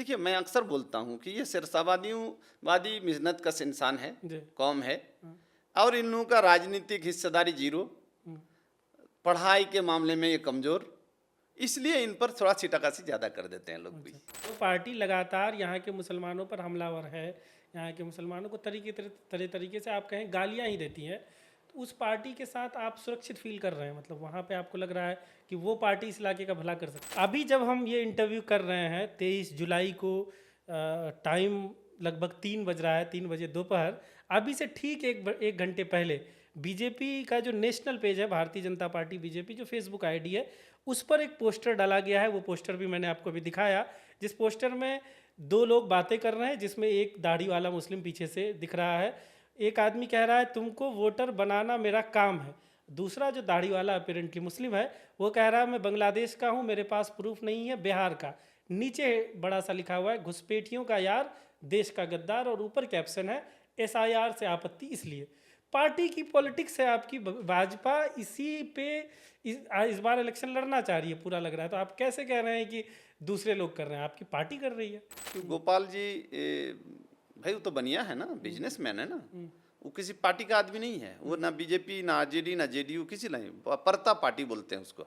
देखिए, मैं अक्सर बोलता हूँ कि ये सिरसावादी मिजनत कश इंसान है, जी। कौम है, और इन लोगों का राजनीतिक हिस्सेदारी जीरो, पढ़ाई के मामले में ये कमजोर, इसलिए इन पर थोड़ा छिटाकासी ज़्यादा कर देते हैं लोग भी। तो पार्टी लगातार यहाँ के मुसलमानों पर हमलावर है, यहाँ के मुसलमानों को तरह तरीके से आप कहें गालियाँ ही देती हैं। तो उस पार्टी के साथ आप सुरक्षित फील कर रहे हैं, मतलब वहाँ पे आपको लग रहा है कि वो पार्टी इस इलाके का भला कर सकती है। अभी जब हम ये इंटरव्यू कर रहे हैं 23 जुलाई को, टाइम लगभग 3 बज रहा है, 3 बजे दोपहर। अभी से ठीक एक घंटे पहले बीजेपी का जो नेशनल पेज है, भारतीय जनता पार्टी बीजेपी, जो फेसबुक आईडी है, उस पर एक पोस्टर डाला गया है। वो पोस्टर भी मैंने आपको अभी दिखाया, जिस पोस्टर में दो लोग बातें कर रहे हैं, जिसमें एक दाढ़ी वाला मुस्लिम पीछे से दिख रहा है। एक आदमी कह रहा है तुमको वोटर बनाना मेरा काम है। दूसरा जो दाढ़ी वाला अपेरेंटली मुस्लिम है, वो कह रहा है मैं बांग्लादेश का हूँ, मेरे पास प्रूफ नहीं है, बिहार का। नीचे बड़ा सा लिखा हुआ है घुसपैठियों का यार, देश का गद्दार, और ऊपर कैप्शन है SIR से आपत्ति इसलिए। पार्टी की पॉलिटिक्स है आपकी, भाजपा इसी पे इस बार इलेक्शन लड़ना चाह रही है, पूरा लग रहा है। तो आप कैसे कह रहे हैं कि दूसरे लोग कर रहे हैं, आपकी पार्टी कर रही है? तो गोपाल जी, भाई वो तो बनिया है ना, बिजनेसमैन है ना, वो किसी पार्टी का आदमी नहीं है। वो ना बीजेपी, ना RJD, ना JDU, किसी नहीं, परता पार्टी बोलते हैं उसको।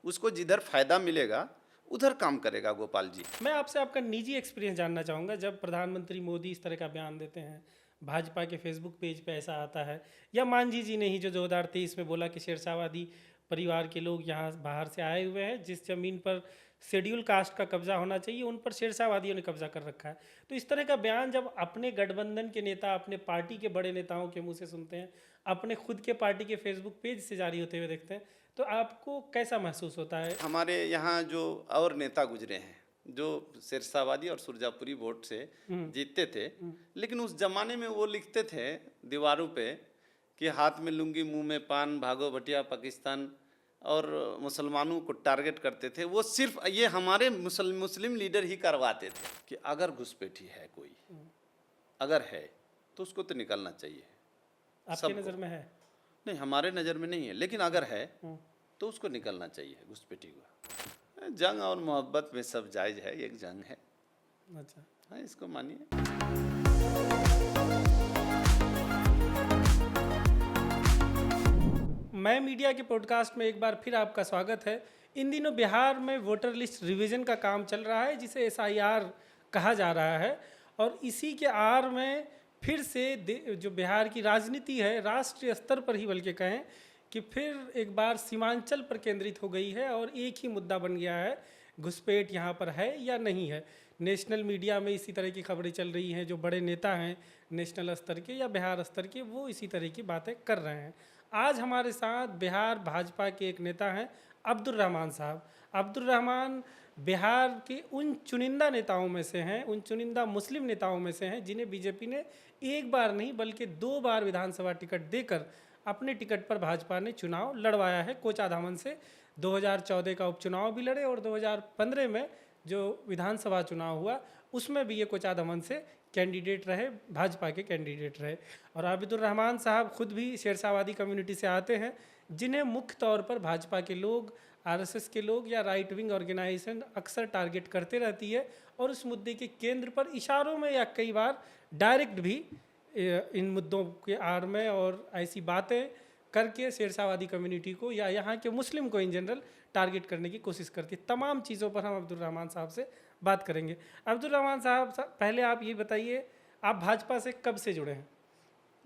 उसको जिधर फायदा मिलेगा उधर काम करेगा गोपाल जी। मैं आपसे आपका निजी एक्सपीरियंस जानना चाहूँगा। जब प्रधानमंत्री मोदी इस तरह का बयान देते हैं, भाजपा के फेसबुक पेज पे ऐसा आता है, या मांझी जी ने ही जो 2023 में बोला कि शेरशाहवादी परिवार के लोग यहाँ बाहर से आए हुए हैं, जिस जमीन पर शेड्यूल कास्ट का कब्जा होना चाहिए उन पर शेरशाहवादियों ने कब्जा कर रखा है। तो इस तरह का बयान जब अपने गठबंधन के नेता, अपने पार्टी के बड़े नेताओं के मुंह से सुनते हैं, अपने खुद के पार्टी के फेसबुक पेज से जारी होते हुए देखते हैं, तो आपको कैसा महसूस होता है? हमारे यहाँ जो और नेता गुजरे हैं, जो सिरसावादी और सुरजापुरी वोट से जीतते थे, लेकिन उस जमाने में वो लिखते थे दीवारों पे कि हाथ में लुंगी मुंह में पान, भागो भटिया पाकिस्तान, और मुसलमानों को टारगेट करते थे। वो सिर्फ ये हमारे मुस्लिम लीडर ही करवाते थे कि अगर घुसपैठी है कोई, अगर है तो उसको तो निकलना चाहिए। आपके नज़र में है? नहीं, हमारे नज़र में नहीं है, लेकिन अगर है तो उसको निकलना चाहिए घुसपैठी को। जंग और मोहब्बत में सब जायज़ है, एक जंग है। अच्छा, हाँ, इसको मानिए। मैं मीडिया के पॉडकास्ट में एक बार फिर आपका स्वागत है। इन दिनों बिहार में वोटर लिस्ट रिवीजन का काम चल रहा है, जिसे SIR कहा जा रहा है, और इसी के आड़ में फिर से जो बिहार की राजनीति है, राष्ट्रीय स्तर पर ही बल्कि कहें कि फिर एक बार सीमांचल पर केंद्रित हो गई है, और एक ही मुद्दा बन गया है, घुसपैठ यहाँ पर है या नहीं है। नेशनल मीडिया में इसी तरह की खबरें चल रही हैं, जो बड़े नेता हैं नेशनल स्तर के या बिहार स्तर के, वो इसी तरह की बातें कर रहे हैं। आज हमारे साथ बिहार भाजपा के एक नेता हैं, अब्दुल रहमान साहब। अब्दुल रहमान बिहार के उन चुनिंदा नेताओं में से हैं, उन चुनिंदा मुस्लिम नेताओं में से हैं, जिन्हें बीजेपी ने एक बार नहीं बल्कि 2 बार विधानसभा टिकट देकर अपने टिकट पर भाजपा ने चुनाव लड़वाया है। कोचाधामन से 2014 का उपचुनाव भी लड़े, और 2015 में जो विधानसभा चुनाव हुआ उसमें भी ये कोचाधामन से कैंडिडेट रहे, भाजपा के कैंडिडेट रहे। और अब्दुल रहमान साहब खुद भी शेरशाहवादी कम्युनिटी से आते हैं, जिन्हें मुख्य तौर पर भाजपा के लोग, RSS के लोग या राइट विंग ऑर्गेनाइजेशन अक्सर टारगेट करते रहती है, और उस मुद्दे के केंद्र पर इशारों में या कई बार डायरेक्ट भी इन मुद्दों के आड़ में और ऐसी बातें करके शेरशाहवादी कम्युनिटी को या यहाँ के मुस्लिम को इन जनरल टारगेट करने की कोशिश करती है। तमाम चीज़ों पर हम अब्दुल रहमान साहब से बात करेंगे। अब्दुल रहमान साहब, पहले आप ये बताइए, आप भाजपा से कब से जुड़े हैं?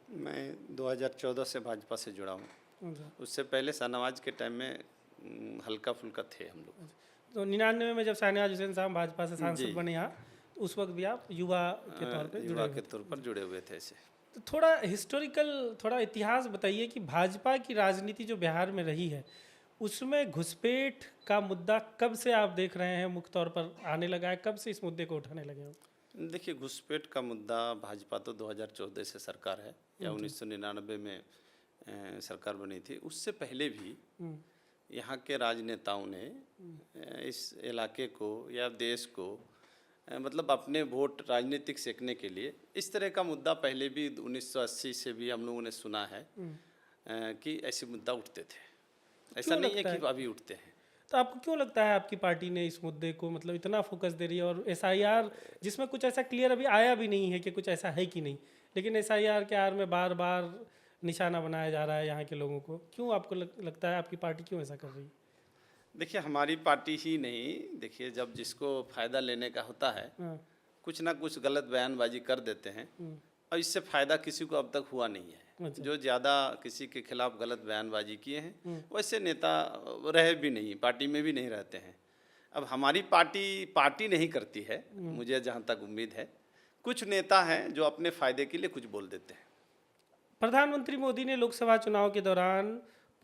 मैं 2014 से भाजपा से जुड़ा हूँ। उससे पहले शाहनवाज के टाइम में हल्का फुल्का थे हम लोग। तो 99 में जब शाहनवाज हुसैन साहब भाजपा से सांसद बने यहाँ, तो उस वक्त भी आप युवा के तौर पर जुड़े हुए थे ऐसे। तो थोड़ा हिस्टोरिकल, थोड़ा इतिहास बताइए कि भाजपा की राजनीति जो बिहार में रही है, उसमें घुसपैठ का मुद्दा कब से आप देख रहे हैं मुख्य तौर पर आने लगा है? कब से इस मुद्दे को उठाने लगे हो? देखिए, घुसपैठ का मुद्दा भाजपा तो 2014 से सरकार है, या 1999 में सरकार बनी थी। उससे पहले भी यहाँ के राजनेताओं ने इस इलाके को या देश को मतलब अपने वोट राजनीतिक सेकने के लिए इस तरह का मुद्दा पहले भी 1980 से भी हम लोगों ने सुना है कि ऐसे मुद्दा उठते थे। ऐसा नहीं है कि अभी उठते हैं। तो आपको क्यों लगता है आपकी पार्टी ने इस मुद्दे को मतलब इतना फोकस दे रही है, और एसआईआर जिसमें कुछ ऐसा क्लियर अभी आया भी नहीं है कि कुछ ऐसा है कि नहीं, लेकिन एसआईआर के आड़ में बार बार निशाना बनाया जा रहा है यहाँ के लोगों को, क्यों आपको लगता है आपकी पार्टी क्यों ऐसा कर रही है? देखिए, हमारी पार्टी ही नहीं, देखिए जब जिसको फ़ायदा लेने का होता है हाँ। कुछ ना कुछ गलत बयानबाजी कर देते हैं, और इससे फ़ायदा किसी को अब तक हुआ नहीं है। अच्छा। जो ज़्यादा किसी के खिलाफ गलत बयानबाजी किए हैं वैसे नेता रहे भी नहीं, पार्टी में भी नहीं रहते हैं। अब हमारी पार्टी नहीं करती है, मुझे जहाँ तक उम्मीद है कुछ नेता हैं जो अपने फ़ायदे के लिए कुछ बोल देते हैं। प्रधानमंत्री मोदी ने लोकसभा चुनाव के दौरान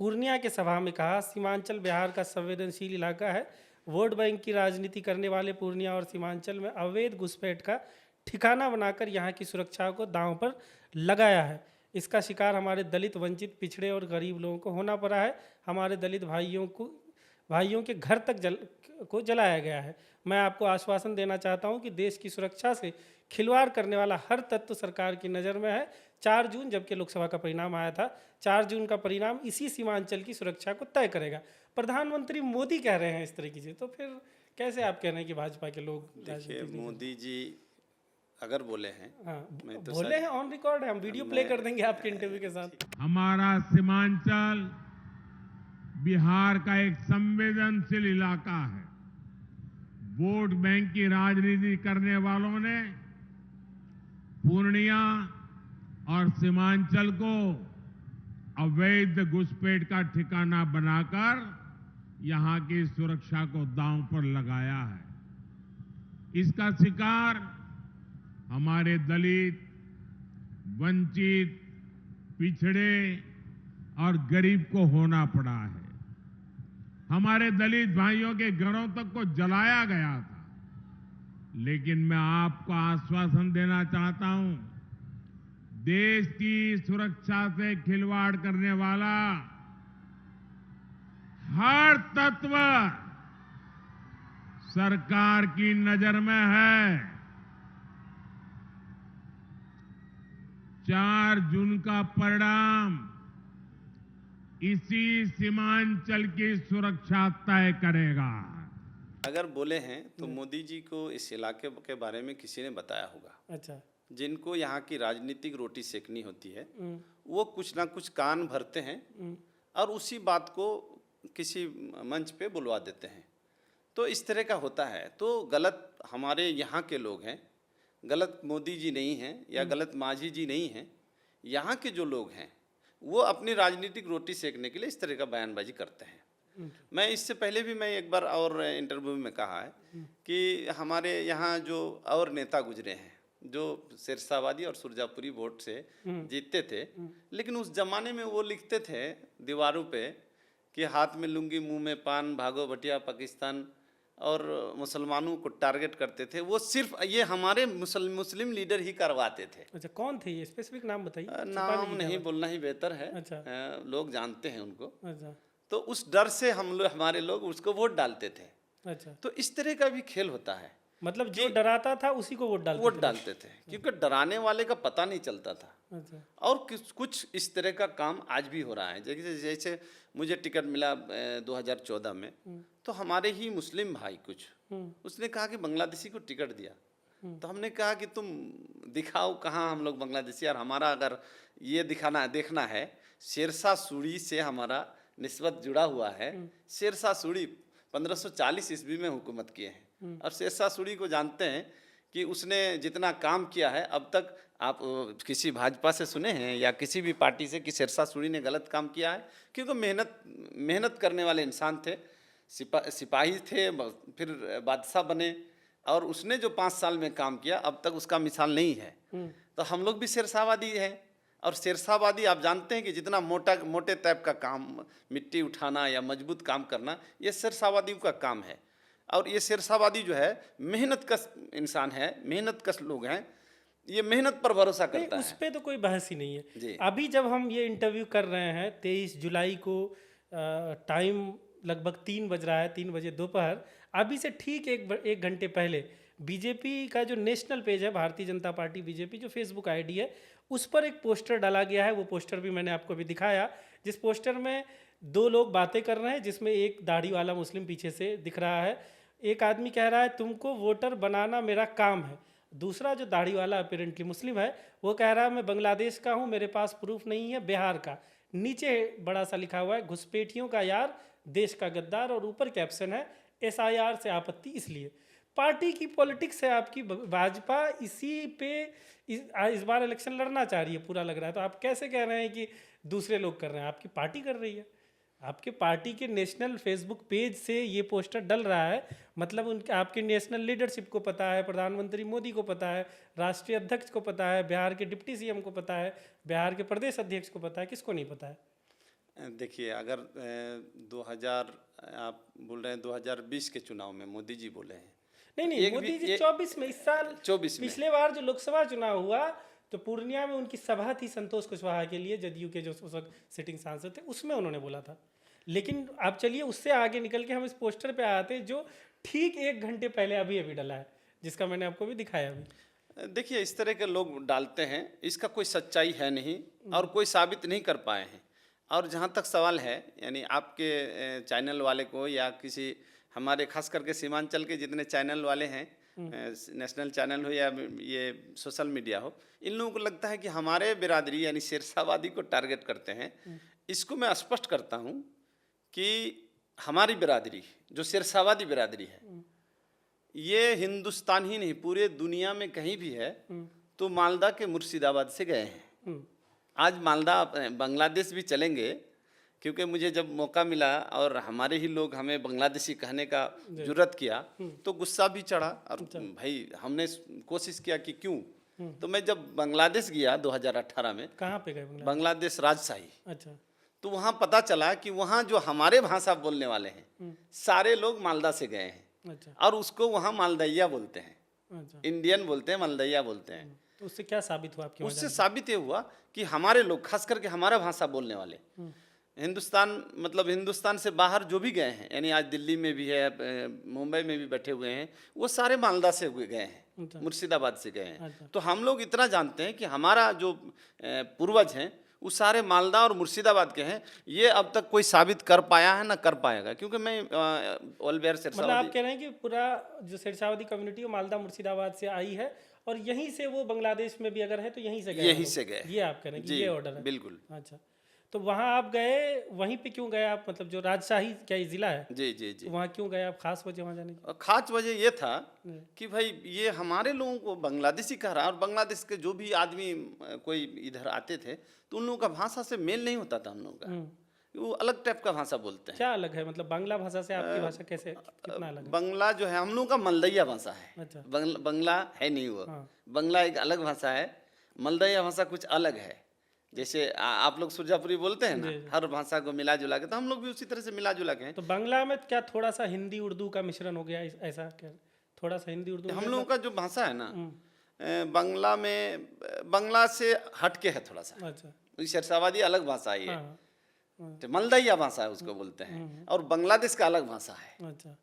पूर्णिया के सभा में कहा, सीमांचल बिहार का संवेदनशील इलाका है, वोट बैंक की राजनीति करने वाले पूर्णिया और सीमांचल में अवैध घुसपैठ का ठिकाना बनाकर यहाँ की सुरक्षा को दांव पर लगाया है। इसका शिकार हमारे दलित, वंचित, पिछड़े और गरीब लोगों को होना पड़ा है। हमारे दलित भाइयों के घर तक को जलाया गया है। मैं आपको आश्वासन देना चाहता हूं कि देश की सुरक्षा से खिलवाड़ करने वाला हर तत्व सरकार की नज़र में है। 4 जून जबकि लोकसभा का परिणाम आया था, 4 जून का परिणाम इसी सीमांचल की सुरक्षा को तय करेगा। प्रधानमंत्री मोदी कह रहे हैं इस तरह की चीज़, तो फिर कैसे आप कह रहे हैं कि भाजपा के लोग? देखिए, मोदी जी अगर बोले हैं, हाँ, मैं तो बोले हैं, ऑन रिकॉर्ड है, हम वीडियो प्ले कर देंगे आपके इंटरव्यू के साथ। हमारा सीमांचल बिहार का एक संवेदनशील इलाका है। वोट बैंक की राजनीति करने वालों ने पूर्णिया और सीमांचल को अवैध घुसपैठ का ठिकाना बनाकर यहां की सुरक्षा को दांव पर लगाया है। इसका शिकार हमारे दलित, वंचित, पिछड़े और गरीब को होना पड़ा है। हमारे दलित भाइयों के घरों तक को जलाया गया था, लेकिन मैं आपको आश्वासन देना चाहता हूं, देश की सुरक्षा से खिलवाड़ करने वाला हर तत्व सरकार की नजर में है। 4 जून का परिणाम इसी सीमांचल की सुरक्षा तय करेगा। अगर बोले हैं तो मोदी जी को इस इलाके के बारे में किसी ने बताया होगा। अच्छा। जिनको यहाँ की राजनीतिक रोटी सेकनी होती है वो कुछ ना कुछ कान भरते हैं और उसी बात को किसी मंच पे बुलवा देते हैं। तो इस तरह का होता है। तो गलत हमारे यहाँ के लोग हैं, गलत मोदी जी नहीं हैं या गलत मांझी जी नहीं हैं। यहाँ के जो लोग हैं वो अपनी राजनीतिक रोटी सेकने के लिए इस तरह का बयानबाजी करते हैं। मैं इससे पहले भी मैं एक बार और इंटरव्यू में कहा है कि हमारे यहाँ जो और नेता गुजरे हैं जो सिरसावादी और सुरजापुरी वोट से जीतते थे, लेकिन उस जमाने में वो लिखते थे दीवारों पे कि हाथ में लुंगी मुंह में पान, भागो भटिया पाकिस्तान, और मुसलमानों को टारगेट करते थे। वो सिर्फ ये हमारे मुस्लिम लीडर ही करवाते थे। अच्छा, कौन थे ये? स्पेसिफिक नाम बताइए। नाम नहीं बोलना ही बेहतर है। अच्छा। लोग जानते हैं उनको। अच्छा। तो उस डर से हमारे लोग उसको वोट डालते थे। अच्छा। तो इस तरह का भी खेल होता है, मतलब जो डराता था उसी को वोट डालते थे क्योंकि डराने वाले का पता नहीं चलता था। अच्छा। और कुछ इस तरह का काम आज भी हो रहा है। जैसे मुझे टिकट मिला 2014 में, तो हमारे ही मुस्लिम भाई कुछ उसने कहा कि बांग्लादेशी को टिकट दिया। तो हमने कहा कि तुम दिखाओ कहाँ हम लोग बांग्लादेशी, और हमारा अगर ये देखना है, शेरशाह सूरी से हमारा निस्बत जुड़ा हुआ है। शेरशाह सूरी 1540 ईस्वी में हुकूमत किए हैं, और शेरशाह सूरी को जानते हैं कि उसने जितना काम किया है अब तक। आप किसी भाजपा से सुने हैं या किसी भी पार्टी से कि शेरशाह सूरी ने गलत काम किया है? क्योंकि मेहनत करने वाले इंसान थे, सिपाही थे, फिर बादशाह बने, और उसने जो 5 साल में काम किया अब तक उसका मिसाल नहीं है। तो हम लोग भी शेरशाहवादी हैं, और शेरशाहवादी आप जानते हैं कि जितना मोटे टाइप का काम, मिट्टी उठाना या मजबूत काम करना, ये शेरशाहवादियों का काम है। और ये शेरशाहवादी जो है मेहनत कश इंसान है, मेहनत कश लोग हैं, ये मेहनत पर भरोसा करता है। उस पर तो कोई बहस ही नहीं है जी। अभी जब हम ये इंटरव्यू कर रहे हैं 23 जुलाई को, टाइम लगभग 3 बज रहा है, 3 बजे दोपहर। अभी से ठीक एक घंटे पहले बीजेपी का जो नेशनल पेज है, भारतीय जनता पार्टी बीजेपी, जो फेसबुक आईडी है, उस पर एक पोस्टर डाला गया है। वो पोस्टर भी मैंने आपको अभी दिखाया, जिस पोस्टर में दो लोग बातें कर रहे हैं जिसमें एक दाढ़ी वाला मुस्लिम पीछे से दिख रहा है। एक आदमी कह रहा है तुमको वोटर बनाना मेरा काम है। दूसरा जो दाढ़ी वाला अपेरेंटली मुस्लिम है वो कह रहा है मैं बांग्लादेश का हूँ, मेरे पास प्रूफ नहीं है, बिहार का। नीचे बड़ा सा लिखा हुआ है घुसपैठियों का यार, देश का गद्दार, और ऊपर कैप्शन है SIR से आपत्ति इसलिए। पार्टी की पॉलिटिक्स है आपकी, भाजपा इसी पे इस बार इलेक्शन लड़ना चाह रही है पूरा लग रहा है। तो आप कैसे कह रहे हैं कि दूसरे लोग कर रहे हैं? आपकी पार्टी कर रही है। आपके पार्टी के नेशनल फेसबुक पेज से ये पोस्टर डल रहा है, मतलब उनके आपके नेशनल लीडरशिप को पता है, प्रधानमंत्री मोदी को पता है, राष्ट्रीय अध्यक्ष को पता है, बिहार के डिप्टी CM को पता है, बिहार के प्रदेश अध्यक्ष को पता है, किसको नहीं पता है? देखिए, अगर 2000 आप बोल रहे हैं 2020 के चुनाव में मोदी जी बोले हैं, नहीं मोदी जी 24 में, इस साल 24 में पिछले बार जो लोकसभा चुनाव हुआ तो पूर्णिया में उनकी सभा थी संतोष कुशवाहा के लिए, जदयू के जो उस वक्त सिटिंग सांसद थे, उसमें उन्होंने बोला था। लेकिन आप चलिए उससे आगे निकल के हम इस पोस्टर पे आते हैं जो ठीक 1 घंटे पहले अभी डला है, जिसका मैंने आपको भी दिखाया अभी। देखिए, इस तरह के लोग डालते हैं, इसका कोई सच्चाई है नहीं और कोई साबित नहीं कर पाए हैं। और जहाँ तक सवाल है, यानी आपके चैनल वाले को या किसी हमारे खास करके सीमांचल के जितने चैनल वाले हैं, नेशनल चैनल हो या ये सोशल मीडिया हो, इन लोगों को लगता है कि हमारे बिरादरी यानी शेरशाहवादी को टारगेट करते हैं। इसको मैं स्पष्ट करता हूँ कि हमारी बिरादरी जो शेरशाहवादी बिरादरी है, ये हिंदुस्तान ही नहीं पूरे दुनिया में कहीं भी है तो मालदा के मुर्शिदाबाद से गए हैं। आज मालदा बांग्लादेश भी चलेंगे, क्योंकि मुझे जब मौका मिला और हमारे ही लोग हमें बांग्लादेशी कहने का जुर्रत किया तो गुस्सा भी चढ़ा। और भाई हमने कोशिश किया कि क्यों, तो मैं जब बांग्लादेश गया 2018 में, कहाँ पे गए? बांग्लादेश राजशाही। अच्छा। तो वहाँ पता चला कि वहाँ जो हमारे भाषा बोलने वाले हैं सारे लोग मालदा से गए हैं। अच्छा। और उसको वहाँ मालदैया बोलते हैं। अच्छा। इंडियन बोलते हैं, मालदैया बोलते हैं। तो उससे क्या साबित हुआ आपके? उससे साबित ये हुआ कि हमारे लोग, खास करके हमारा भाषा बोलने वाले, हिंदुस्तान मतलब हिंदुस्तान से बाहर जो भी गए हैं, यानी आज दिल्ली में भी है, मुंबई में भी बैठे हुए हैं, वो सारे मालदा से गए हैं, मुर्शिदाबाद से गए हैं। तो हम लोग इतना जानते हैं कि हमारा जो पूर्वज हैं वो सारे मालदा और मुर्शिदाबाद के हैं। ये अब तक कोई साबित कर पाया है ना कर पाएगा, क्योंकि मैं ऑल बेयर मतलब आप कह रहे हैं कि पूरा जो शेरशाहवादी कम्युनिटी है मालदा मुर्शिदाबाद से आई है और यहीं से वो बांग्लादेश में भी अगर है तो यहीं से गए? यहीं से गए, ये आप कह रहे हैं कि ये ऑर्डर है? बिल्कुल। अच्छा, तो वहाँ आप गए, वहीं पे क्यों गए आप? मतलब जो राजशाही क्या ये जिला है? जी जी जी। वहाँ क्यों गए आप? खास वजह वहाँ जाने की? खास वजह ये था कि भाई ये हमारे लोगों को बांग्लादेशी कह रहा है, और बांग्लादेश के जो भी आदमी कोई इधर आते थे तो उन लोगों का भाषा से मेल नहीं होता था। हम लोगों का वो अलग टाइप का भाषा बोलते हैं। क्या अलग है? मतलब बांग्ला भाषा से आपकी भाषा कैसे, कितना अलग है? बंगला जो है हम लोगों का मलदैया भाषा है। अच्छा। बंगला है नहीं वो। बंगला एक अलग भाषा है, मलदैया भाषा कुछ अलग है। जैसे आप लोग सुरजापुरी बोलते हैं ना, हर भाषा को मिला जुला के, तो हम लोग भी उसी तरह से मिला जुला के हैं। तो बांग्ला में क्या थोड़ा सा हिंदी उर्दू का मिश्रण हो गया ऐसा क्या? थोड़ा सा हिंदी उर्दू हम लोगों का जो भाषा है ना, बांग्ला में बांग्ला से हटके है थोड़ा सा। अच्छा। शेरशाहवादी अलग भाषा है ये, मलदैया भाषा है उसको बोलते हैं, और बांग्लादेश का अलग भाषा है। अच्छा।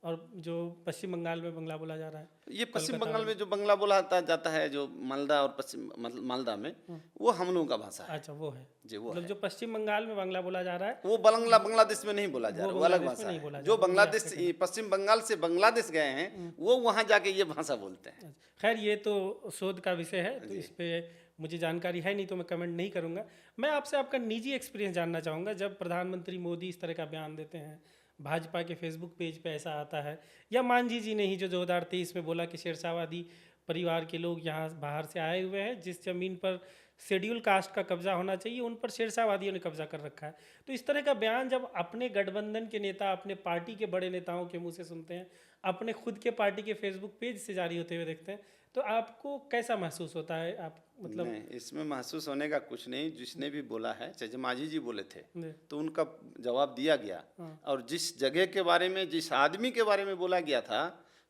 और जो पश्चिम बंगाल में बंगला बोला जा रहा है, ये पश्चिम बंगाल में जो बंगला बोला जाता है, जो मालदा और पश्चिम मालदा में, वो हम लोगों का भाषा है। अच्छा, वो है जी, वो मतलब जो पश्चिम बंगाल में बांग्ला बोला जा रहा है वो बांग्लादेश में नहीं बोला जा रहा, वो अलग भाषा है। जो बांग्लादेश पश्चिम बंगाल से बांग्लादेश गए हैं वो वहाँ जाके ये भाषा बोलते हैं। खैर ये तो शोध का विषय है, तो इस पे मुझे जानकारी है नहीं तो मैं कमेंट नहीं करूँगा। मैं आपसे आपका निजी एक्सपीरियंस जानना चाहूँगा। जब प्रधानमंत्री मोदी इस तरह का बयान देते हैं, भाजपा के फेसबुक पेज पे ऐसा आता है, या मांझी जी ने ही जो 2023 में बोला कि शेरशाहवादी परिवार के लोग यहाँ बाहर से आए हुए हैं, जिस ज़मीन पर शेड्यूल कास्ट का कब्जा होना चाहिए उन पर शेरशाहवादियों ने कब्जा कर रखा है। तो इस तरह का बयान जब अपने गठबंधन के नेता, अपने पार्टी के बड़े नेताओं के मुंह से सुनते हैं, अपने खुद के पार्टी के फेसबुक पेज से जारी होते हुए देखते हैं, तो आपको कैसा महसूस होता है? आप मतलब नहीं, इसमें महसूस होने का कुछ नहीं। जिसने भी बोला है, चाहे मांझी जी बोले थे तो उनका जवाब दिया गया, और जिस जगह के बारे में, जिस आदमी के बारे में बोला गया था,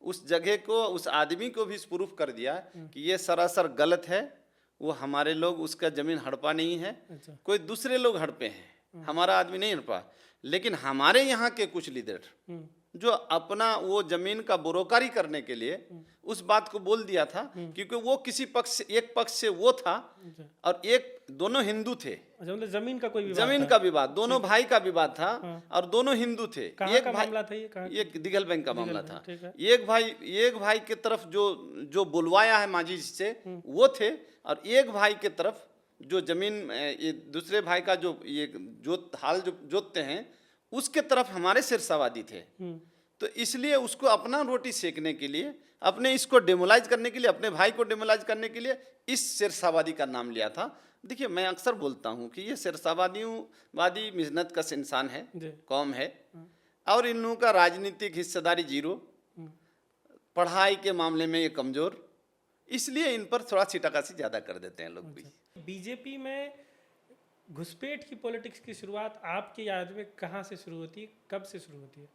उस जगह को, उस आदमी को भी प्रूफ कर दिया कि ये सरासर गलत है। वो हमारे लोग, उसका जमीन हड़पा नहीं है। अच्छा। कोई दूसरे लोग हड़पे हैं, हमारा आदमी नहीं हड़पा। लेकिन हमारे यहाँ के कुछ लीडर जो अपना वो जमीन का बरोकारी करने के लिए उस बात को बोल दिया था, क्योंकि वो किसी पक्ष से, एक पक्ष से वो था और एक दोनों हिंदू थे। अच्छा, मतलब जमीन का कोई विवाद जमीन था? का विवाद, दोनों भाई का विवाद था और दोनों हिंदू थे। कहाँ का मामला था ये? कहाँ? ये दिघल बैंक का मामला था। ठीक है। एक भाई के तरफ जो बुलवाया है मांझी जी से वो थे, और एक भाई के तरफ जो जमीन ये दूसरे भाई का जो ये जोतते हैं उसके तरफ हमारे सिरसावादी थे। तो इसलिए उसको अपना रोटी सेकने के लिए, अपने इसको डेमोलाइज करने के लिए, अपने भाई को डेमोलाइज करने के लिए इस सिरसावादी का नाम लिया था। देखिए, मैं अक्सर बोलता हूँ कि ये सिरसावादी मेहनत कश इंसान है, कौम है, और इन लोगों का राजनीतिक हिस्सेदारी जीरो, पढ़ाई के मामले में ये कमजोर, इसलिए इन पर थोड़ा सीटाकासी ज्यादा कर देते हैं लोग भी। बीजेपी में घुसपैठ की पॉलिटिक्स की शुरुआत आपके याद में कहाँ से शुरू होती है, कब से शुरू होती है?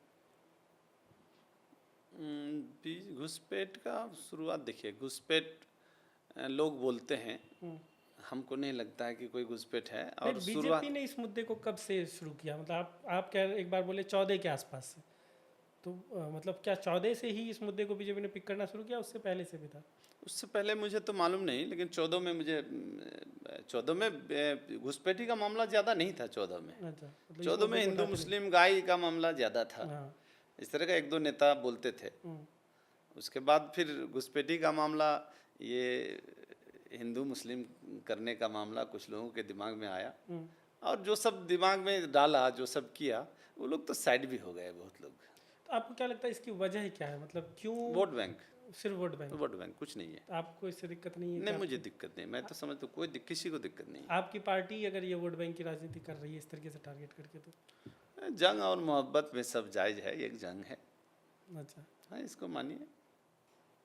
घुसपैठ का शुरुआत, देखिए घुसपैठ लोग बोलते हैं, हमको नहीं लगता है कि कोई घुसपैठ है। और बीजेपी ने इस मुद्दे को कब से शुरू किया? मतलब आप क्या एक बार बोले 14 के आसपास से, तो मतलब क्या 14 से ही इस मुद्दे को बीजेपी ने पिक करना शुरू किया, उससे पहले से भी था? उससे पहले मुझे तो मालूम नहीं, लेकिन 14 में घुसपैठी का मामला ज़्यादा नहीं था। 14 में, अच्छा, मतलब 14 में हिंदू मुस्लिम गाय का मामला ज़्यादा था। इस तरह का एक दो नेता बोलते थे। उसके बाद फिर घुसपैठी का मामला, ये हिंदू मुस्लिम करने का मामला कुछ लोगों के दिमाग में आया, और जो सब दिमाग में डाला, जो सब किया, वो लोग तो साइड भी हो गए बहुत लोग। तो आपको क्या लगता है इसकी वजह क्या है? मतलब क्यों? वोट बैंक, सिर्फ वोट बैंक, कुछ नहीं है। आपको इससे दिक्कत नहीं है? नहीं, मुझे दिक्कत नहीं, मैं तो समझता हूँ किसी को दिक्कत नहीं। आपकी पार्टी अगर ये वोट बैंक की राजनीति कर रही है इस तरीके से टारगेट करके, तो जंग और मोहब्बत में सब जायज है, एक जंग है। अच्छा, हाँ, इसको मानिए।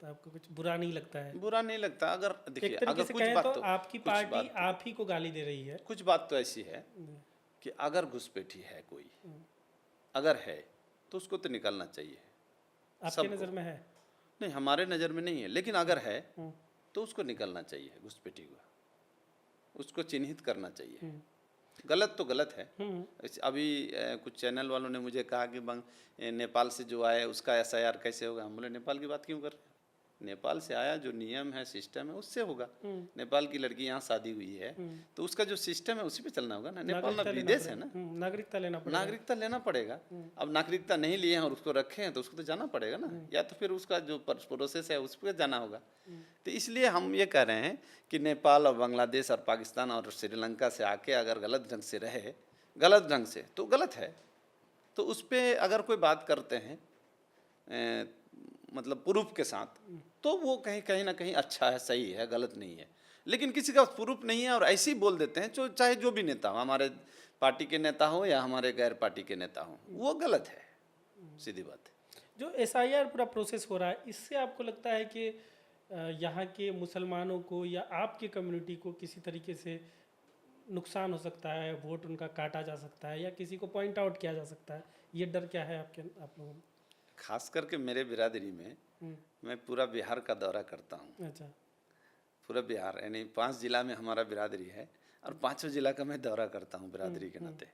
तो आपको कुछ बुरा नहीं लगता है? बुरा नहीं लगता। अगर देखिए, एक तरीके अगर से कुछ कहें बात तो आपकी पार्टी आप ही को गाली दे रही है। कुछ बात तो ऐसी है कि अगर घुसपैठी है कोई, अगर है तो उसको तो निकालना चाहिए। आपके नज़र में है? नहीं, हमारे नज़र में नहीं है, लेकिन अगर है तो उसको निकालना चाहिए। घुसपैठी को उसको चिन्हित करना चाहिए। गलत तो गलत है। अभी कुछ चैनल वालों ने मुझे कहा कि नेपाल से जो आया उसका SIR कैसे होगा। हम बोले नेपाल की बात क्यों कर रहे हैं? नेपाल से आया, जो नियम है, सिस्टम है, उससे होगा। नेपाल की लड़की यहाँ शादी हुई है तो उसका जो सिस्टम है उसी पे चलना होगा ना। नेपाल ना विदेश है ना, नागरिकता लेना पड़ेगा। अब नागरिकता नहीं लिए हैं और उसको रखे हैं तो उसको तो जाना पड़ेगा ना, या तो फिर उसका जो प्रोसेस है उस पर जाना होगा। तो इसलिए हम ये कह रहे हैं कि नेपाल और बांग्लादेश और पाकिस्तान और श्रीलंका से आके अगर गलत ढंग से रहे, गलत ढंग से, तो गलत है। तो उस पर अगर कोई बात करते हैं मतलब प्रूफ के साथ, तो वो कहीं ना कहीं अच्छा है, सही है, गलत नहीं है। लेकिन किसी का प्रूफ नहीं है और ऐसे ही बोल देते हैं, चाहे जो भी नेता हो, हमारे पार्टी के नेता हो या हमारे गैर पार्टी के नेता हो, वो गलत है, सीधी बात है। जो SIR पूरा प्रोसेस हो रहा है, इससे आपको लगता है कि यहाँ के मुसलमानों को या आपकी कम्युनिटी को किसी तरीके से नुकसान हो सकता है, वोट उनका काटा जा सकता है, या किसी को पॉइंट आउट किया जा सकता है? ये डर क्या है आप लोगों में? खास करके मेरे बिरादरी में मैं पूरा बिहार का दौरा करता हूँ। अच्छा, पूरा बिहार, यानी 5 जिला में हमारा बिरादरी है और 5 जिला का मैं दौरा करता हूँ बिरादरी के नाते।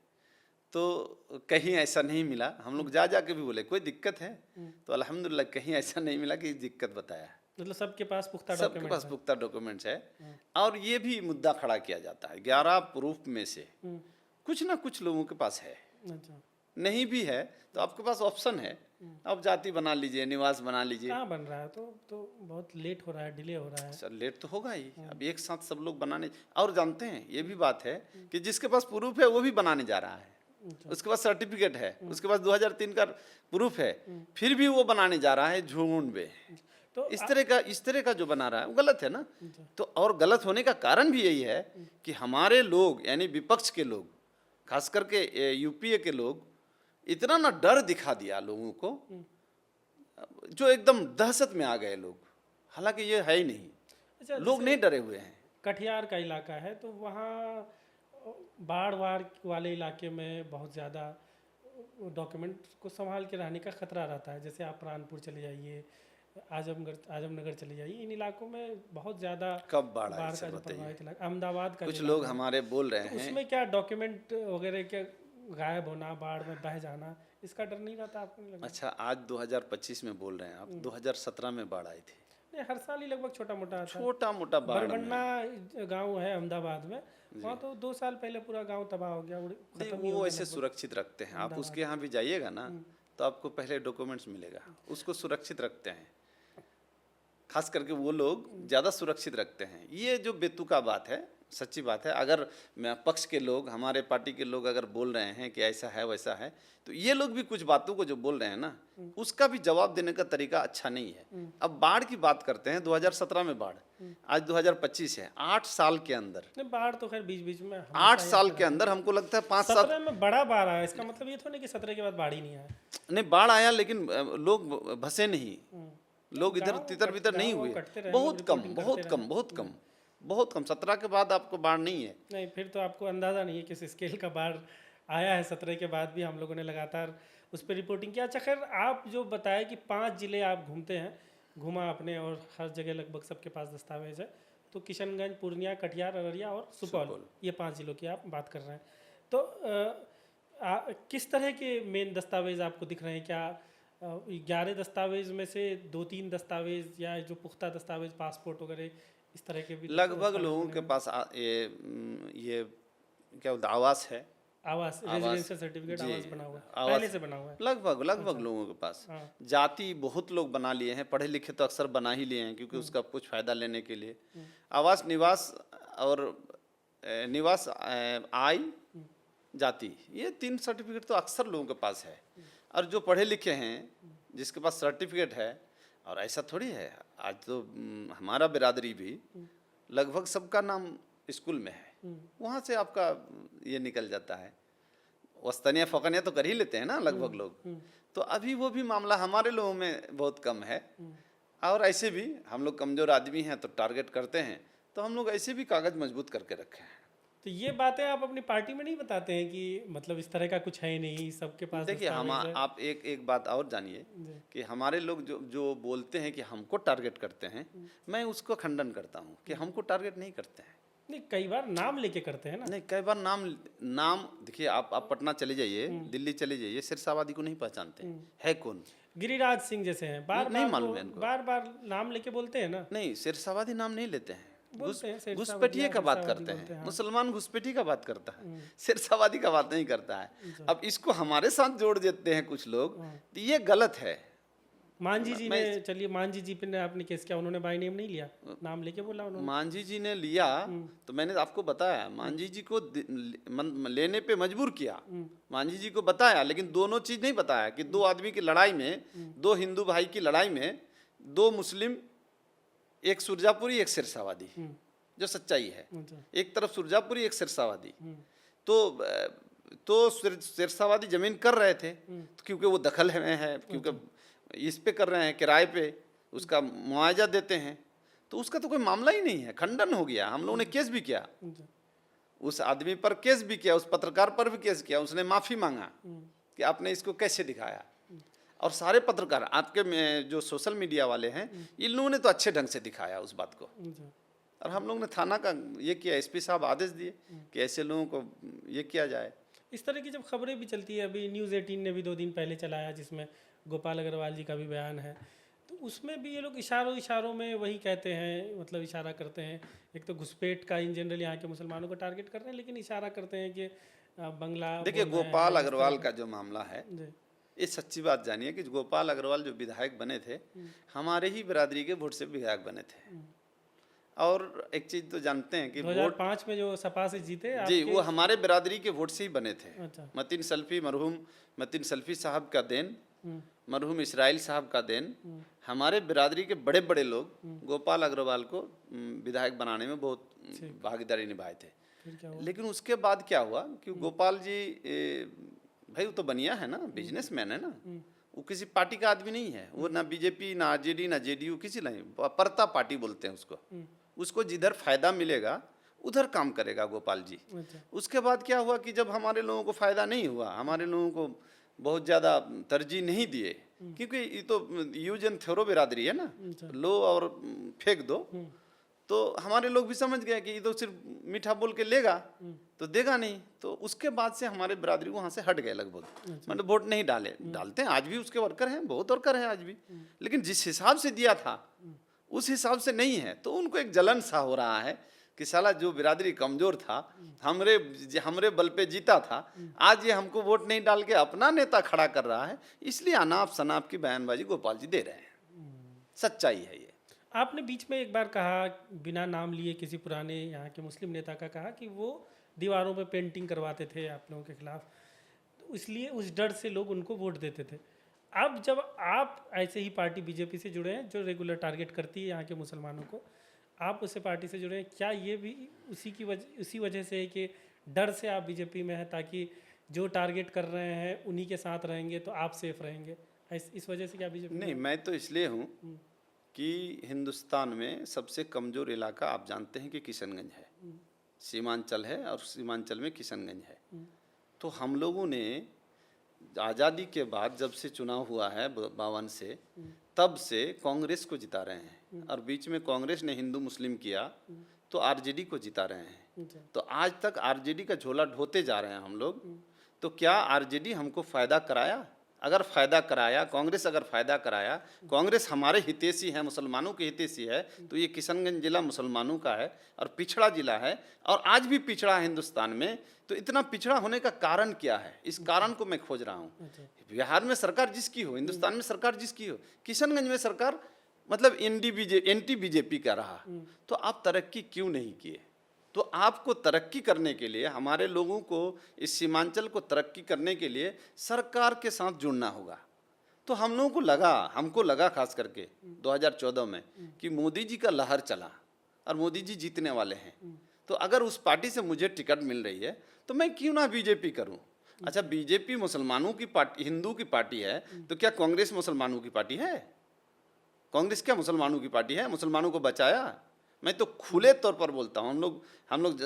तो कहीं ऐसा नहीं मिला, हम लोग जा के भी बोले कोई दिक्कत है, तो अल्हम्दुलिल्लाह कहीं ऐसा नहीं मिला कि दिक्कत बताया। मतलब सबके पास पुख्ता डॉक्यूमेंट्स है। और ये भी मुद्दा खड़ा किया जाता है, 11 प्रूफ में से कुछ ना कुछ लोगों के पास है। अच्छा, नहीं भी है तो आपके पास ऑप्शन है, अब जाति बना लीजिए, निवास बना लीजिए। कहाँ बन रहा है? तो बहुत लेट हो रहा है, डिले हो रहा है। सर, लेट तो होगा ही। अब एक साथ सब लोग बनाने, और जानते हैं ये भी बात है कि जिसके पास प्रूफ है वो भी बनाने जा रहा है, उसके पास सर्टिफिकेट है, उसके पास 2003 का प्रूफ है, फिर भी वो बनाने जा रहा है झूठ में। तो इस तरह का जो बना रहा है वो गलत है ना। तो और गलत होने का कारण भी यही है कि हमारे लोग, यानी विपक्ष के लोग, खास करके UPA के लोग, इतना ना डर दिखा दिया लोगों को, जो एकदम दहशत में आ गए लोग। हालांकि ये है ही नहीं। अच्छा, लोग नहीं डरे हुए हैं। कटिहार का इलाका है तो वहाँ बाढ़ वाले इलाके में बहुत ज़्यादा डॉक्यूमेंट को संभाल के रहने का खतरा रहता है। जैसे आप प्राणपुर चले जाइए, आजमनगर चले जाइए, इन इलाकों में बहुत ज़्यादा कब बाढ़ का जो प्रभावित इलाका, अहमदाबाद का कुछ लोग हमारे बोल रहे हैं, उसमें क्या डॉक्यूमेंट वगैरह के गायब होना, बाढ़ में बह जाना, इसका डर नहीं रहता आपको? नहीं लगा? अच्छा, आज 2025 में बोल रहे हैं आप, 2017 में बाढ़ आई थी। नहीं, हर साल ही लगभग छोटा मोटा आता है। छोटा मोटा बाढ़ में बरबन्ना गांव है अहमदाबाद में, वहाँ तो 2 साल पहले पूरा गांव तबाह हो गया, खत्म ही नहीं, हो वो गया ऐसे लगभग। सुरक्षित रखते हैं। आप उसके यहाँ भी जाइएगा ना, तो आपको पहले डॉक्यूमेंट्स मिलेगा, उसको सुरक्षित रखते हैं। खास करके वो लोग ज़्यादा सुरक्षित रखते हैं। ये जो बेतुका बात है, सच्ची बात है। अगर मैं पक्ष के लोग, हमारे पार्टी के लोग अगर बोल रहे हैं कि ऐसा है वैसा है, तो ये लोग भी कुछ बातों को जो बोल रहे हैं ना, उसका भी जवाब देने का तरीका अच्छा नहीं है। अब बाढ़ की बात करते हैं, 2017 में बाढ़, आज 2025 है। 8 साल के अंदर, नहीं, बाढ़ तो खैर बीच बीच में 8 साल के अंदर हमको लगता है 5-7 17 में बड़ा बाढ़ आया। इसका मतलब ये तो नहीं कि 17 के बाद बाढ़ ही नहीं आया। नहीं, बाढ़ आया लेकिन लोग भसे नहीं, लोग इधर तितर बितर नहीं गाँव हुए। कटते रहे, बहुत कम, रिपोर्टिंग बहुत करते कम, बहुत कम, बहुत कम। 17 के बाद आपको बाढ़ नहीं है। नहीं, फिर तो आपको अंदाज़ा नहीं है किस स्केल का बाढ़ आया है। 17 के बाद भी हम लोगों ने लगातार उस पर रिपोर्टिंग किया। अच्छा, खैर आप जो बताए कि 5 जिले आप घूमते हैं, घूमा आपने, और हर जगह लगभग सबके पास दस्तावेज है, तो किशनगंज, पूर्णिया, कटिहार, अररिया और सुपौल, ये 5 जिलों की आप बात कर रहे हैं। तो किस तरह के मेन दस्तावेज आपको दिख रहे हैं? क्या 11 दस्तावेज में से 2-3 दस्तावेज या जो पुख्ता दस्तावेज, पासपोर्ट वगैरह, इस तरह के भी लगभग लोगों के पास ये क्या बोलते हैं, आवास है, आवास, रेजिडेंशियल सर्टिफिकेट, जी, आवास बना हुआ है, आवास पहले से बना हुआ है। लगभग लोगों के पास। हाँ। जाति बहुत लोग बना लिए हैं, पढ़े लिखे तो अक्सर बना ही लिए हैं, क्योंकि उसका कुछ फायदा लेने के लिए। आवास, निवास और निवास, आय, जाति, ये 3 सर्टिफिकेट तो अक्सर लोगों के पास है। और जो पढ़े लिखे हैं, जिसके पास सर्टिफिकेट है, और ऐसा थोड़ी है, आज तो हमारा बिरादरी भी लगभग सबका नाम स्कूल में है, वहाँ से आपका ये निकल जाता है। वस्तनिया फ़कनिया तो कर ही लेते हैं ना लगभग लोग। तो अभी वो भी मामला हमारे लोगों में बहुत कम है। और ऐसे भी हम लोग कमज़ोर आदमी हैं, तो टारगेट करते हैं, तो हम लोग ऐसे भी कागज़ मजबूत करके रखे हैं। तो ये बातें आप अपनी पार्टी में नहीं बताते हैं कि मतलब इस तरह का कुछ है ही नहीं, सबके पास देखिए, दस्तावेज है? आप एक बात और जानिए कि हमारे लोग जो बोलते हैं कि हमको टारगेट करते हैं, मैं उसको खंडन करता हूँ कि हमको टारगेट नहीं करते हैं। नहीं, कई बार नाम लेके करते हैं ना। नहीं, कई बार नाम देखिए, आप पटना चले जाइए, दिल्ली चले जाइए, सिरसावादी को नहीं पहचानते है कौन? गिरिराज सिंह जैसे हैं, बार नहीं बार मालूम है इनको। बार बार नाम लेके बोलते हैं ना। नहीं, सिरसावादी नाम नहीं लेते हैं, बोलते हैं, सिरसावादी, घुसपैठिए का बात सिरसावादी करते बोलते हैं। हैं, मुसलमान घुसपैठी का बात करता है, सिरसावादी का बात नहीं करता है। अब इसको हमारे साथ जोड़ देते हैं कुछ लोग, तो ये गलत है। मांझी जी ने, चलिए मांझी जी पे ने आपने केस किया, उन्होंने बाई नेम नहीं लिया, नाम लेके बोला उन्होंने। मांझी जी ने लिया, तो मैंने आपको बताया, मांझी जी को लेने पे मजबूर किया, मांझी जी को बताया, लेकिन दोनों चीज नहीं बताया कि 2 आदमी की लड़ाई में, 2 हिंदू भाई की लड़ाई में, 2 मुस्लिम, एक सुरजापुरी, एक सिरसावादी, जो सच्चाई है। अच्छा। एक तरफ सुरजापुरी, एक सिरसावादी। तो सिरसावादी जमीन कर रहे थे, क्योंकि वो दखल में है, क्योंकि इस पे कर रहे हैं, किराए पे उसका मुआवजा देते हैं, तो उसका तो कोई मामला ही नहीं है, खंडन हो गया। हम लोगों ने केस भी किया, अच्छा। उस आदमी पर केस भी किया, उस पत्रकार पर भी केस किया। उसने माफ़ी मांगा कि आपने इसको कैसे दिखाया। और सारे पत्रकार आपके जो सोशल मीडिया वाले हैं, इन लोगों ने तो अच्छे ढंग से दिखाया उस बात को। अच्छा। और हम लोग ने थाना का ये किया, एसपी साहब आदेश दिए कि ऐसे लोगों को ये किया जाए। इस तरह की जब खबरें भी चलती है, अभी न्यूज़ 18 ने भी 2 दिन पहले चलाया, जिसमें गोपाल अग्रवाल जी का भी बयान है, तो उसमें भी ये लोग इशारों में वही कहते हैं, मतलब इशारा करते हैं। एक तो घुसपैठ का इन जनरल यहाँ के मुसलमानों को टारगेट कर रहे हैं, लेकिन इशारा करते हैं कि बंगला। देखिए, गोपाल अग्रवाल का जो मामला है, जी। ये सच्ची बात जानिए कि गोपाल अग्रवाल जो विधायक बने थे, हमारे ही बिरादरी के वोट से विधायक बने थे। और एक चीज तो जानते हैं कि 2005 में जो सपा से जीते जी, वो हमारे बिरादरी के वोट से ही बने थे। अच्छा। मरहूम मतीन सल्फी साहब का देन, मरहूम इसराइल साहब का देन, हमारे बिरादरी के बड़े बड़े लोग गोपाल अग्रवाल को विधायक बनाने में बहुत भागीदारी निभाए थे। फिर क्या हुआ? लेकिन उसके बाद क्या हुआ कि गोपाल जी, भाई वो तो बनिया है ना, बिजनेसमैन है ना, वो किसी पार्टी का आदमी नहीं है। वो ना बीजेपी, ना आरजेडी, ना जेडीयू, किसी नहीं, परता पार्टी बोलते हैं उसको जिधर फायदा मिलेगा उधर काम करेगा गोपाल जी। अच्छा। उसके बाद क्या हुआ कि जब हमारे लोगों को फायदा नहीं हुआ, हमारे लोगों को बहुत ज़्यादा तरजीह नहीं दिए, क्योंकि ये तो यूज एंड थ्रो बिरादरी है ना, लो और फेंक दो, तो हमारे लोग भी समझ गए कि ये तो सिर्फ मीठा बोल के लेगा, तो देगा नहीं। तो उसके बाद से हमारे बिरादरी वहाँ से हट गए लगभग, मतलब वोट नहीं डालते हैं। आज भी उसके वर्कर हैं, बहुत वर्कर हैं आज भी, लेकिन जिस हिसाब से दिया था उस हिसाब से नहीं है। तो उनको एक जलन सा हो रहा है कि साला जो बिरादरी कमजोर था, हमरे बल पे जीता था, आज ये हमको वोट नहीं डाल के अपना नेता खड़ा कर रहा है, इसलिए अनाप शनाप की बयानबाजी गोपाल जी दे रहे हैं। सच्चाई है ये। आपने बीच में एक बार कहा, बिना नाम लिए किसी पुराने यहाँ के मुस्लिम नेता का कहा कि वो दीवारों पे पेंटिंग करवाते थे आप लोगों के खिलाफ, तो इसलिए उस डर से लोग उनको वोट देते थे। अब जब आप ऐसे ही पार्टी बीजेपी से जुड़े हैं जो रेगुलर टारगेट करती है यहाँ के मुसलमानों को, आप उससे पार्टी से जुड़े हैं, क्या ये भी उसी वजह से है कि डर से आप बीजेपी में हैं, ताकि जो टारगेट कर रहे हैं उन्हीं के साथ रहेंगे तो आप सेफ रहेंगे, इस वजह से क्या बीजेपी? नहीं, मैं तो इसलिए हूँ कि हिंदुस्तान में सबसे कमज़ोर इलाका आप जानते हैं कि किशनगंज है, सीमांचल है, और सीमांचल में किशनगंज है। तो हम लोगों ने आज़ादी के बाद जब से चुनाव हुआ है 52 से, तब से कांग्रेस को जिता रहे हैं, और बीच में कांग्रेस ने हिंदू मुस्लिम किया तो आरजेडी को जिता रहे हैं। तो आज तक आरजेडी का झोला ढोते जा रहे हैं हम लोग। तो क्या आरजेडी हमको फ़ायदा कराया? अगर फ़ायदा कराया, कांग्रेस अगर फ़ायदा कराया, कांग्रेस हमारे हितैषी है, मुसलमानों के हितैषी है, तो ये किशनगंज जिला मुसलमानों का है और पिछड़ा जिला है, और आज भी पिछड़ा है हिंदुस्तान में। तो इतना पिछड़ा होने का कारण क्या है? इस कारण को मैं खोज रहा हूँ। बिहार में सरकार जिसकी हो, हिंदुस्तान में सरकार जिसकी हो, किशनगंज में सरकार मतलब एंटी बीजेपी का रहा, तो आप तरक्की क्यों नहीं किए? तो आपको तरक्की करने के लिए, हमारे लोगों को इस सीमांचल को तरक्की करने के लिए सरकार के साथ जुड़ना होगा। तो हम लोगों को हमको लगा खास करके 2014 में कि मोदी जी का लहर चला और मोदी जी जीतने वाले हैं। तो अगर उस पार्टी से मुझे टिकट मिल रही है तो मैं क्यों ना बीजेपी करूं? अच्छा, बीजेपी मुसलमानों की पार्टी, हिंदू की पार्टी है, तो क्या कांग्रेस मुसलमानों की पार्टी है? कांग्रेस क्या मुसलमानों की पार्टी है? मुसलमानों को बचाया? मैं तो खुले तौर पर बोलता हूँ, हम लोग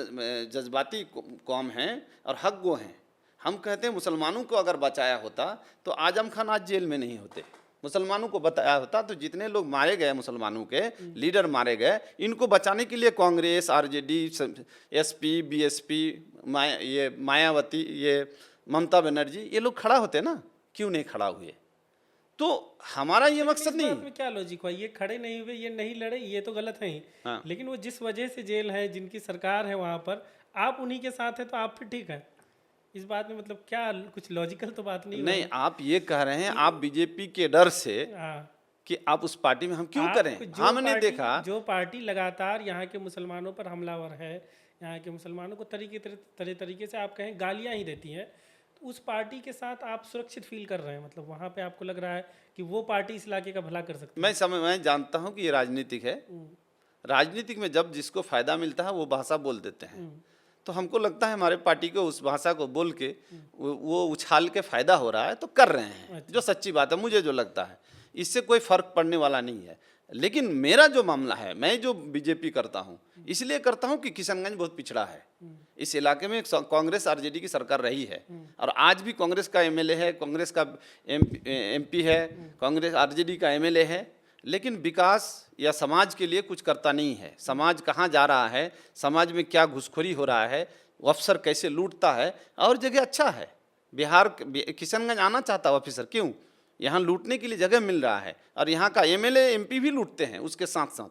जज्बाती कौम हैं और हक गो हैं। हम कहते हैं मुसलमानों को अगर बचाया होता तो आजम खान आज जेल में नहीं होते। मुसलमानों को बताया होता तो जितने लोग मारे गए, मुसलमानों के लीडर मारे गए, इनको बचाने के लिए कांग्रेस, आरजेडी, एसपी, बीएसपी, ये मायावती, ये ममता बनर्जी, ये लोग खड़ा होते ना, क्यों नहीं खड़ा हुए? तो हमारा ये मकसद नहीं। में क्या लॉजिक हुआ? ये खड़े नहीं हुए, ये नहीं लड़े, ये तो गलत है ही। हाँ। लेकिन वो जिस वजह से जेल है, जिनकी सरकार है वहाँ पर, आप उन्हीं के साथ है तो आप फिर ठीक है। इस बात में मतलब क्या कुछ लॉजिकल तो बात नहीं? आप ये कह रहे हैं आप बीजेपी के डर से कि आप उस पार्टी में हम क्यों करें? हमने देखा जो पार्टी लगातार यहाँ के मुसलमानों पर हमलावर है, यहाँ के मुसलमानों को तरह तरीके से आप कहें गालियाँ ही देती हैं, तो उस पार्टी के साथ आप सुरक्षित फील कर रहे हैं? मतलब वहाँ पे आपको लग रहा है कि वो पार्टी इस इलाके का भला कर सकती है? मैं जानता हूँ कि ये राजनीतिक है। राजनीतिक में जब जिसको फायदा मिलता है वो भाषा बोल देते हैं। तो हमको लगता है हमारे पार्टी को उस भाषा को बोल के वो उछाल के फायदा हो रहा है, तो कर रहे हैं। जो सच्ची बात है, मुझे जो लगता है इससे कोई फर्क पड़ने वाला नहीं है। लेकिन मेरा जो मामला है, मैं जो बीजेपी करता हूँ इसलिए करता हूँ कि किशनगंज बहुत पिछड़ा है। इस इलाके में कांग्रेस आरजेडी की सरकार रही है, और आज भी कांग्रेस का एमएलए है, कांग्रेस का एमपी है, कांग्रेस आरजेडी का एमएलए है, लेकिन विकास या समाज के लिए कुछ करता नहीं है। समाज कहाँ जा रहा है, समाज में क्या घुसखोरी हो रहा है, अफसर कैसे लूटता है, और जगह अच्छा है। बिहार किशनगंज आना चाहता है ऑफिसर, क्यों? यहाँ लूटने के लिए जगह मिल रहा है, और यहाँ का एमएलए एमपी भी लूटते हैं उसके साथ साथ,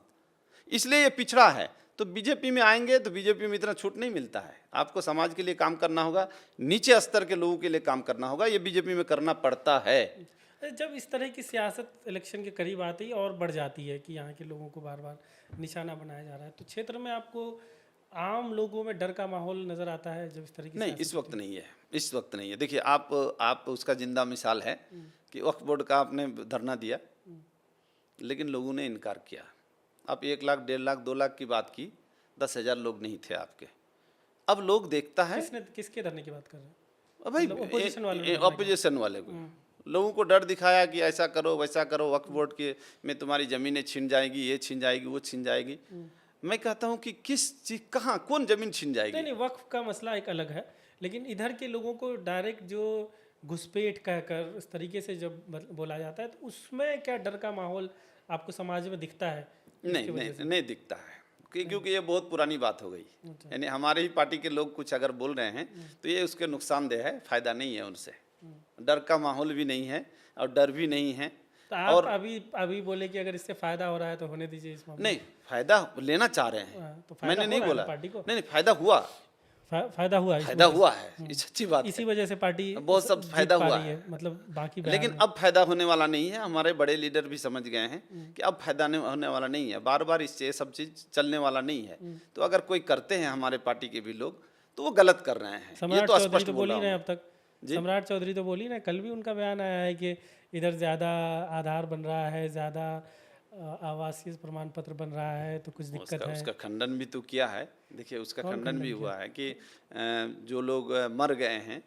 इसलिए ये पिछड़ा है। तो बीजेपी में आएंगे तो बीजेपी में इतना छूट नहीं मिलता है। आपको समाज के लिए काम करना होगा, नीचे स्तर के लोगों के लिए काम करना होगा, ये बीजेपी में करना पड़ता है। जब इस तरह की सियासत इलेक्शन के करीब आती है और बढ़ जाती है कि यहाँ के लोगों को बार बार निशाना बनाया जा रहा है, तो क्षेत्र में आपको आम लोगों में डर का माहौल नजर आता है जब इस तरह की? नहीं, इस वक्त नहीं है, इस वक्त नहीं है। देखिए, आप उसका जिंदा मिसाल है कि वक्फ बोर्ड का आपने धरना दिया, लेकिन लोगों ने इनकार किया। आप 1 लाख, 1.5 लाख, 2 लाख की बात की, 10,000 लोग नहीं थे आपके। अब लोग देखता है किसके धरने की बात कर रहे हैं? भाई, ऑपोजिशन वाले को लोगों को डर दिखाया कि ऐसा करो, वैसा करो, वक्फ बोर्ड के में तुम्हारी ज़मीनें छिन जाएगी, ये छिन जाएगी, वो छिन जाएगी। मैं कहता हूँ कि किस चीज़, कहाँ, कौन ज़मीन छिन जाएगी? नहीं, वक्फ का मसला एक अलग है, लेकिन इधर के लोगों को डायरेक्ट जो घुसपैठ कहकर इस तरीके से जब बोला जाता है, तो उसमें क्या डर का माहौल आपको समाज में दिखता है? नहीं दिखता है। क्योंकि ये बहुत पुरानी बात हो गई। यानी हमारे ही पार्टी के लोग कुछ अगर बोल रहे हैं तो ये उसके नुकसानदेह है, फायदा नहीं है उनसे। डर का माहौल भी नहीं है और डर भी नहीं है। तो आप अभी बोले कि अगर इससे फायदा हो रहा है तो होने दीजिए इस मामले नहीं, फायदा लेना चाह रहे हैं, तो फायदा मैंने हो नहीं रहा है बोला। पार्टी को? नहीं, फायदा हुआ, फायदा हुआ फायदा हुआ है, ये सच्ची बात इसी है। वजह से पार्टी बहुत सब जीत फायदा पा हुआ रही है। मतलब बाकी लेकिन अब फायदा होने वाला नहीं है। हमारे बड़े लीडर भी समझ गए हैं कि अब फायदा नहीं होने वाला नहीं है, बार बार इससे सब चीज चलने वाला नहीं है। तो अगर कोई करते हैं हमारे पार्टी के भी लोग तो वो गलत कर रहे हैं। ये सम्राट तो चौधरी स्पष्ट तो बोल बोल ही रहा रहे हैं हूं। अब तक। सम्राट चौधरी तो बोल ही रहे हैं, कल भी उनका बयान आया है कि इधर ज़्यादा आधार बन रहा है, ज़्यादा आवासीय प्रमाण पत्र बन रहा है, तो कुछ दिक्कत है। उसका खंडन भी तो किया है। देखिए, उसका खंडन भी हुआ है कि जो लोग मर गए हैं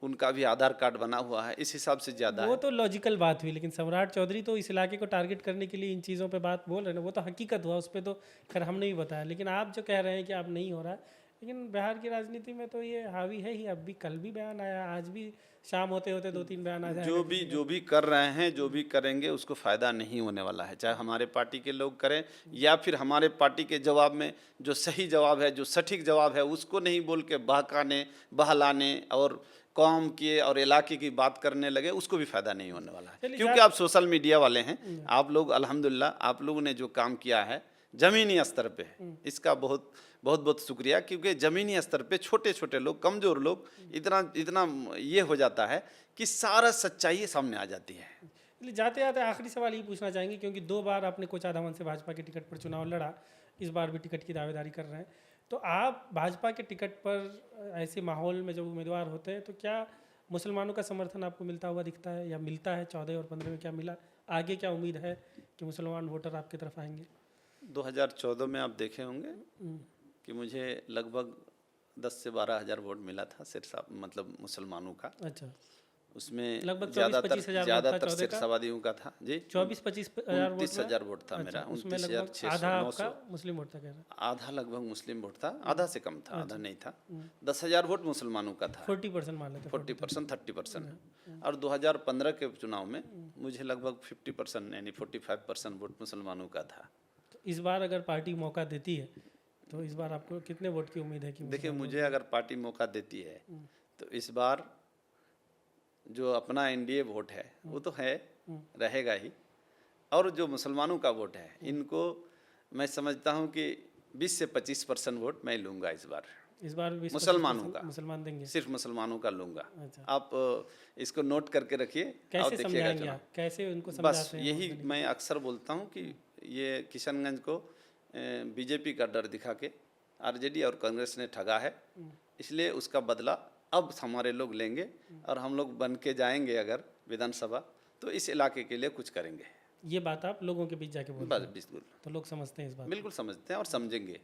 उनका भी आधार कार्ड बना हुआ है, इस हिसाब से ज्यादा वो है। तो लॉजिकल बात हुई, लेकिन सम्राट चौधरी तो इस इलाके को टारगेट करने के लिए इन चीज़ों पे बात बोल रहे हैं ना, वो तो हकीकत हुआ, उस पर तो खैर हमने भी बताया। लेकिन आप जो कह रहे हैं कि आप नहीं हो रहा है, लेकिन बिहार की राजनीति में तो ये हावी है ही। अब भी कल भी बयान आया, आज भी शाम होते होते 2-3 बयान आ जाए। जो भी कर रहे हैं, जो भी करेंगे, उसको फायदा नहीं होने वाला है, चाहे हमारे पार्टी के लोग करें या फिर हमारे पार्टी के जवाब में जो सही जवाब है, जो सटीक जवाब है, उसको नहीं बोल के बहकाने, बहलाने और कौम की और इलाके की बात करने लगे, उसको भी फायदा नहीं होने वाला है। क्योंकि आप सोशल मीडिया वाले हैं, आप लोग अल्हम्दुलिल्लाह, आप लोगों ने जो काम किया है जमीनी स्तर पे, इसका बहुत बहुत बहुत शुक्रिया। क्योंकि ज़मीनी स्तर पे छोटे छोटे लोग, कमज़ोर लोग, इतना ये हो जाता है कि सारा सच्चाई सामने आ जाती है। इसलिए जाते जाते आखिरी सवाल ये पूछना चाहेंगे, क्योंकि 2 बार आपने कोचाधामन से भाजपा के टिकट पर चुनाव लड़ा, इस बार भी टिकट की दावेदारी कर रहे हैं, तो आप भाजपा के टिकट पर ऐसे माहौल में जब उम्मीदवार होते हैं तो क्या मुसलमानों का समर्थन आपको मिलता हुआ दिखता है या मिलता है? 14 और 15 में क्या मिला? आगे क्या उम्मीद है कि मुसलमान वोटर आपकी तरफ आएंगे? 2014 में आप देखे होंगे कि मुझे लगभग 10 से 12 हज़ार वोट मिला था सिरसा, मतलब मुसलमानों का। अच्छा, उसमें लगभग 24-25 हज़ार ज़्यादातर सिरसावादियों का था जी। 24-25 हज़ार वोट 29,000 वोट था मेरा। उसमें लगभग आधा आपका मुस्लिम वोट था, कह रहे हैं? आधा लगभग मुस्लिम वोट था, आधा से कम था, आधा नहीं था। 10,000 वोट मुसलमानों का था, 40% मान लेते 40%, 30%। और 2015 के चुनाव में मुझे लगभग 50% यानी 45% वोट मुसलमानों का था। तो इस बार अगर पार्टी मौका देती है तो इस बार आपको कितने वोट की उम्मीद है? कि देखिए, मुझे अगर पार्टी मौका देती है तो इस बार जो अपना एनडीए वोट है वो तो है, रहेगा ही। और जो मुसलमानों का वोट है, इनको मैं समझता हूँ कि 20 से 25% वोट मैं लूँगा इस बार भी मुसलमानों का, मुसलमान देंगे, सिर्फ मुसलमानों का लूँगा। अच्छा। आप इसको नोट करके रखिए और कैसे देखिएगा समझाएंगे चुनाव। आप? कैसे उनको बस समझाते हैं? यही मैं अक्सर बोलता हूँ कि ये किशनगंज को बीजेपी का डर दिखा के आरजेडी और कांग्रेस ने ठगा है, इसलिए उसका बदला अब हमारे लोग लेंगे और हम लोग बन के जाएंगे अगर विधानसभा, तो इस इलाके के लिए कुछ करेंगे। ये बात आप लोगों के बीच जाके बोलते बस हैं, बिल्कुल तो लोग समझते हैं इस बात? बिल्कुल समझते हैं और समझेंगे।